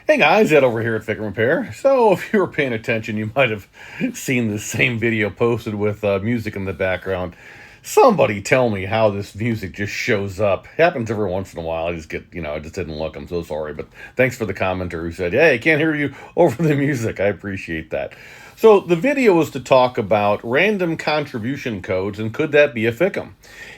Hey guys, Ed over here at FICM Repair. So if you were paying attention, you might have seen the same video posted with music in the background. Somebody tell me how this music just shows up. Happens every once in a while. I just didn't look. I'm so sorry. But thanks for the commenter who said, hey, I can't hear you over the music. I appreciate that. So the video was to talk about random contribution codes and could that be a FICM?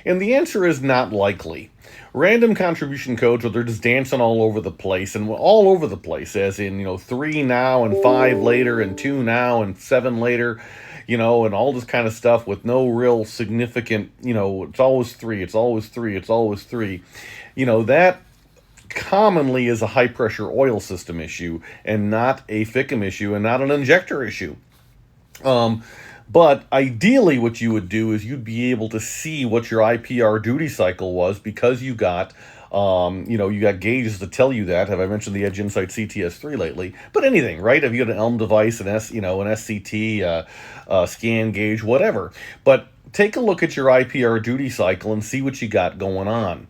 And the answer is not likely. Random contribution codes where they're just dancing all over the place, and all over the place, as in, 3 now and 5 later and 2 now and 7 later, and all this kind of stuff with no real significant, it's always 3, it's always 3, it's always 3. That commonly is a high pressure oil system issue and not a FICM issue and not an injector issue. But ideally what you would do is you'd be able to see what your IPR duty cycle was because you got gauges to tell you that. Have I mentioned the Edge Insight CTS3 lately? But anything, right? If you got an ELM device, an SCT, scan gauge, whatever. But take a look at your IPR duty cycle and see what you got going on.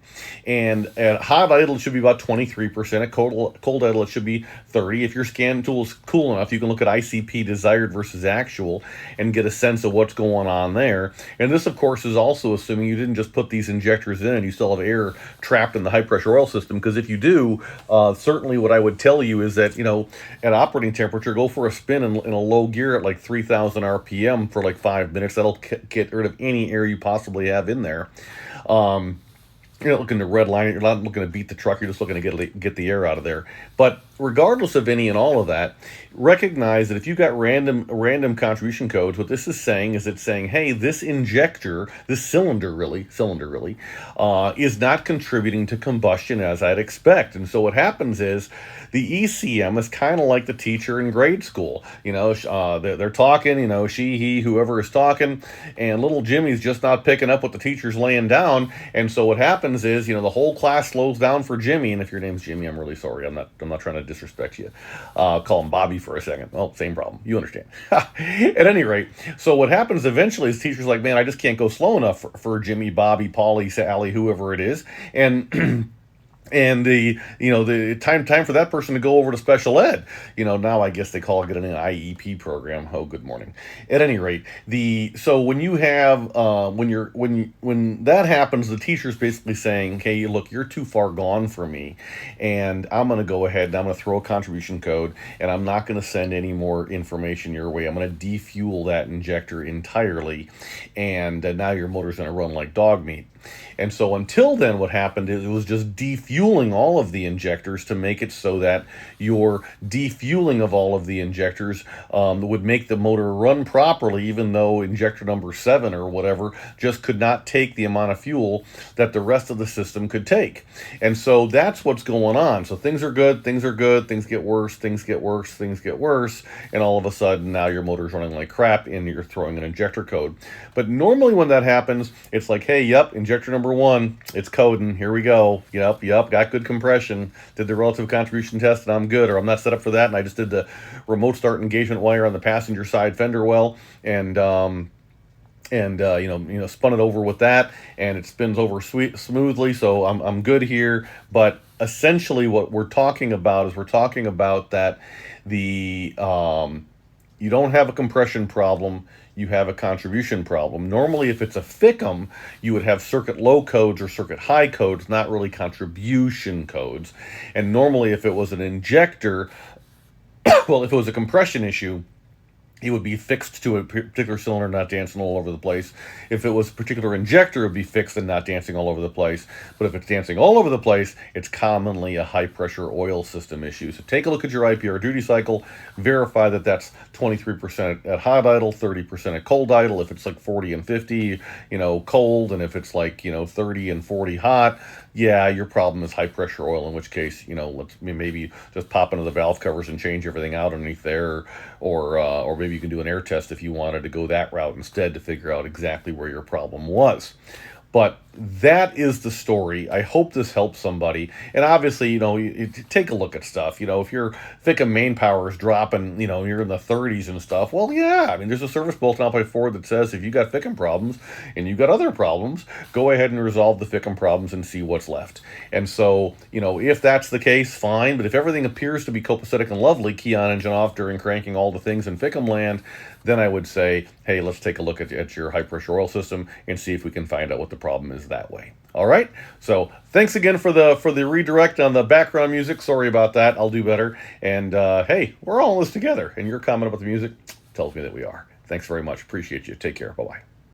And at hot idle, it should be about 23%. At cold idle, it should be 30%. If your scan tool is cool enough, you can look at ICP desired versus actual and get a sense of what's going on there. And this, of course, is also assuming you didn't just put these injectors in and you still have air trapped in the high pressure oil system. Because if you do, certainly what I would tell you is that, at operating temperature, go for a spin in a low gear at like 3,000 RPM for like 5 minutes. That'll get rid of any air you possibly have in there. You're not looking to redline it. You're not looking to beat the truck. You're just looking to get the air out of there. But regardless of any and all of that, recognize that if you've got random contribution codes, what this is saying is it's saying, hey, this injector, this cylinder really, is not contributing to combustion as I'd expect. And so what happens is the ECM is kind of like the teacher in grade school. They're talking, she, he, whoever is talking, and little Jimmy's just not picking up what the teacher's laying down. And so what happens is, the whole class slows down for Jimmy. And if your name's Jimmy, I'm really sorry. I'm not trying to disrespect you. Call him Bobby for a second. Well, same problem. You understand. At any rate, so what happens eventually is teacher's like, man, I just can't go slow enough for Jimmy, Bobby, Polly, Sally, whoever it is. And and the time for that person to go over to special ed. Now I guess they call it an IEP program. Oh, good morning. At any rate, so when you have when that happens, the teacher's basically saying, "Hey, look, you're too far gone for me, and I'm going to go ahead and I'm going to throw a contribution code, and I'm not going to send any more information your way. I'm going to defuel that injector entirely, and now your motor's going to run like dog meat." And so until then, what happened is it was just defueling all of the injectors to make it so that your defueling of all of the injectors would make the motor run properly, even though injector number 7 or whatever just could not take the amount of fuel that the rest of the system could take. And so that's what's going on. So things are good, things get worse, things get worse, and all of a sudden now your motor's running like crap and you're throwing an injector code. But normally when that happens, it's like, hey, yep, injector number 1, it's coding. Here we go. Yep, got good compression. Did the relative contribution test and I'm good, or I'm not set up for that and I just did the remote start engagement wire on the passenger side fender well and spun it over with that and it spins over smoothly, so I'm good here. But essentially what we're talking about is that the you don't have a compression problem, you have a contribution problem. Normally, if it's a FICM, you would have circuit low codes or circuit high codes, not really contribution codes. And normally, if it was an injector, well, if it was a compression issue, it would be fixed to a particular cylinder, not dancing all over the place. If it was a particular injector, it would be fixed and not dancing all over the place. But if it's dancing all over the place, it's commonly a high-pressure oil system issue. So take a look at your IPR duty cycle, verify that that's 23% at hot idle, 30% at cold idle. If it's like 40 and 50, cold, and if it's like, 30 and 40 hot, yeah, your problem is high-pressure oil, in which case, let's maybe just pop into the valve covers and change everything out underneath there, or maybe you can do an air test if you wanted to go that route instead to figure out exactly where your problem was. But that is the story. I hope this helps somebody. And obviously, you take a look at stuff. If your FICM main power is dropping, you're in the 30s and stuff. Well, yeah, I mean, there's a service bulletin out by Ford that says if you got FICM problems and you got other problems, go ahead and resolve the FICM problems and see what's left. And so, if that's the case, fine. But if everything appears to be copacetic and lovely, key on engine off during cranking all the things in FICM land, then I would say, hey, let's take a look at your high pressure oil system and see if we can find out what the problem is that way. All right. So thanks again for the redirect on the background music. Sorry about that. I'll do better. And hey, we're all in this together. And your comment about the music tells me that we are. Thanks very much. Appreciate you. Take care. Bye bye.